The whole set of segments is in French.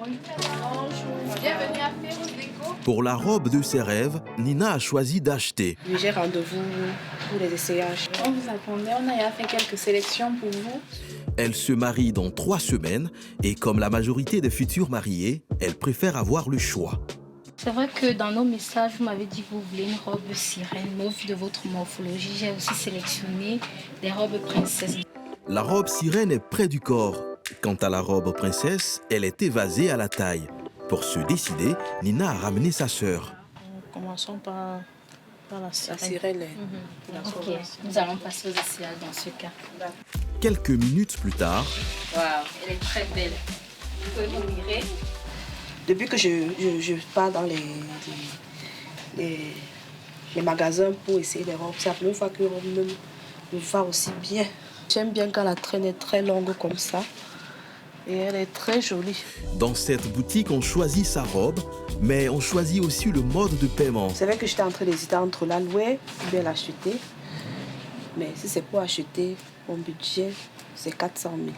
Bonjour, bienvenue à Féroce Déco. Pour la robe de ses rêves, Nina a choisi d'acheter. Oui, j'ai rendez-vous pour les essayages. On vous attendait, on a fait quelques sélections pour vous. Elle se marie dans 3 semaines et comme la majorité des futurs mariés, elle préfère avoir le choix. C'est vrai que dans nos messages, vous m'avez dit que vous voulez une robe sirène, mais au vu de votre morphologie, j'ai aussi sélectionné des robes princesses. La robe sirène est près du corps. Quant à la robe princesse, elle est évasée à la taille. Pour se décider, Nina a ramené sa sœur. Commençons par la sirène. La sirène. Ok, nous allons passer aux essayages dans ce cas. Quelques minutes plus tard, Waouh, elle est très belle. Vous pouvez m'ouvrir. Depuis que je pars dans les magasins pour essayer les robes, c'est la première fois que robe me va aussi bien. J'aime bien quand la traîne est très longue comme ça. Et elle est très jolie. dans cette boutique, on choisit sa robe, mais on choisit aussi le mode de paiement. C'est vrai que j'étais en train d'hésiter entre la louer ou bien l'acheter. Mais si c'est pour acheter, mon budget, c'est 400 000.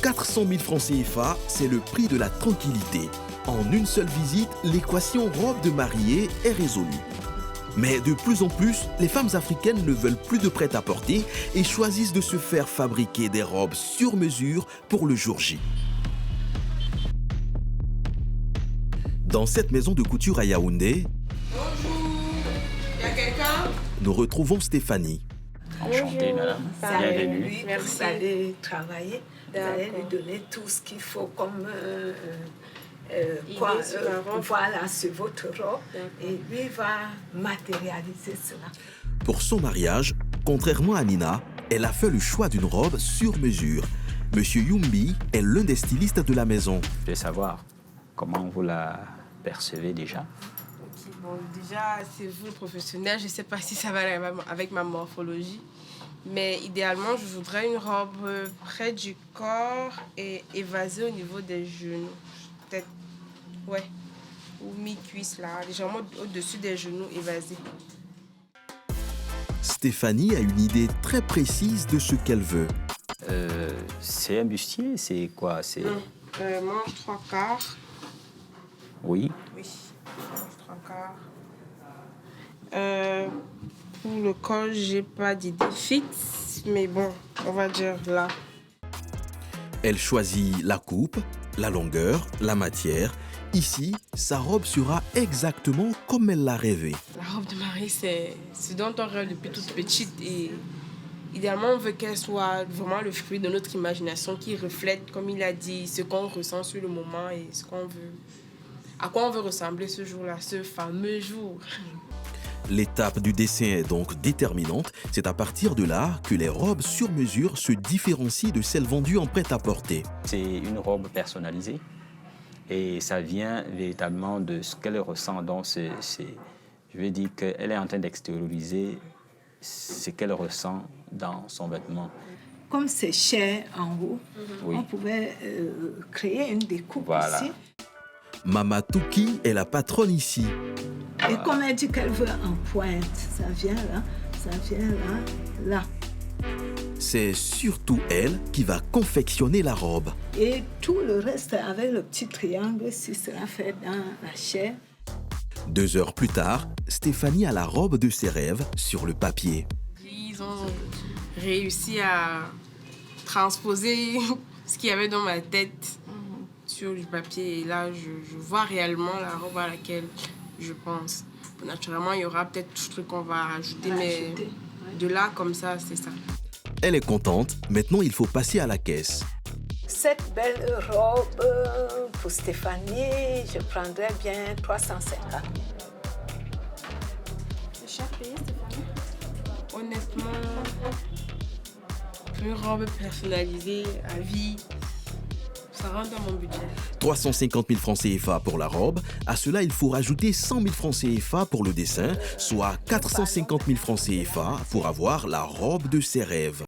400 000 francs CFA, c'est le prix de la tranquillité. En une seule visite, l'équation robe de mariée est résolue. Mais de plus en plus, les femmes africaines ne veulent plus de prêt-à-porter et choisissent de se faire fabriquer des robes sur mesure pour le jour J. Dans cette maison de couture à Yaoundé, Bonjour, il y a quelqu'un? nous retrouvons Stéphanie. Enchanté, madame. Bienvenue. Merci. Vous allez travailler, vous allez lui donner tout ce qu'il faut comme voilà, sur votre robe. Et lui va matérialiser cela. Pour son mariage, contrairement à Nina, elle a fait le choix d'une robe sur mesure. Monsieur Yumbi est l'un des stylistes de la maison. Je veux savoir comment vous la percevez déjà. Ok, bon, déjà, c'est vous le professionnel. Je ne sais pas si ça va aller avec ma morphologie. Mais idéalement, je voudrais une robe près du corps et évasée au niveau des genoux. Peut-être, ouais, ou mi-cuisse là, légèrement au-dessus des genoux évasés. Stéphanie a une idée très précise de ce qu'elle veut. C'est un bustier, c'est quoi? C'est... Manche 3/4. Oui. Oui, manche 3/4. Pour le col, j'ai pas d'idée fixe, mais bon, on va dire là. Elle choisit la coupe, la longueur, la matière. Ici, sa robe sera exactement comme elle l'a rêvé. La robe de mariée, c'est ce dont on rêve depuis toute petite et idéalement, on veut qu'elle soit vraiment le fruit de notre imagination qui reflète, comme il a dit, ce qu'on ressent sur le moment et ce qu'on veut, à quoi on veut ressembler ce jour-là, ce fameux jour. L'étape du dessin est donc déterminante. C'est à partir de là que les robes sur mesure se différencient de celles vendues en prêt-à-porter. C'est une robe personnalisée et ça vient véritablement de ce qu'elle ressent. Donc, je veux dire qu'elle est en train d'extérioriser ce qu'elle ressent dans son vêtement. Comme c'est cher en haut, Oui. on pouvait créer une découpe Voilà. ici. Mama Touki est la patronne ici. Et comme elle dit qu'elle veut en pointe, ça vient là, ça vient là, là. C'est surtout elle qui va confectionner la robe. Et tout le reste avec le petit triangle, si sera fait dans la chair. 2 heures plus tard, Stéphanie a la robe de ses rêves sur le papier. Ils ont réussi à transposer ce qu'il y avait dans ma tête sur du papier. Et là, je vois réellement la robe à laquelle je pense. Naturellement, il y aura peut-être tout ce truc qu'on va ajouter, mais de là, comme ça, c'est ça. Elle est contente, maintenant il faut passer à la caisse. Cette belle robe pour Stéphanie, je prendrais bien 350 000. C'est cher payé, Stéphanie? Honnêtement, une robe personnalisée à vie, ça rentre dans mon budget. 350 000 francs CFA pour la robe. À cela, il faut rajouter 100 000 francs CFA pour le dessin, soit 450 000 francs CFA pour avoir la robe de ses rêves.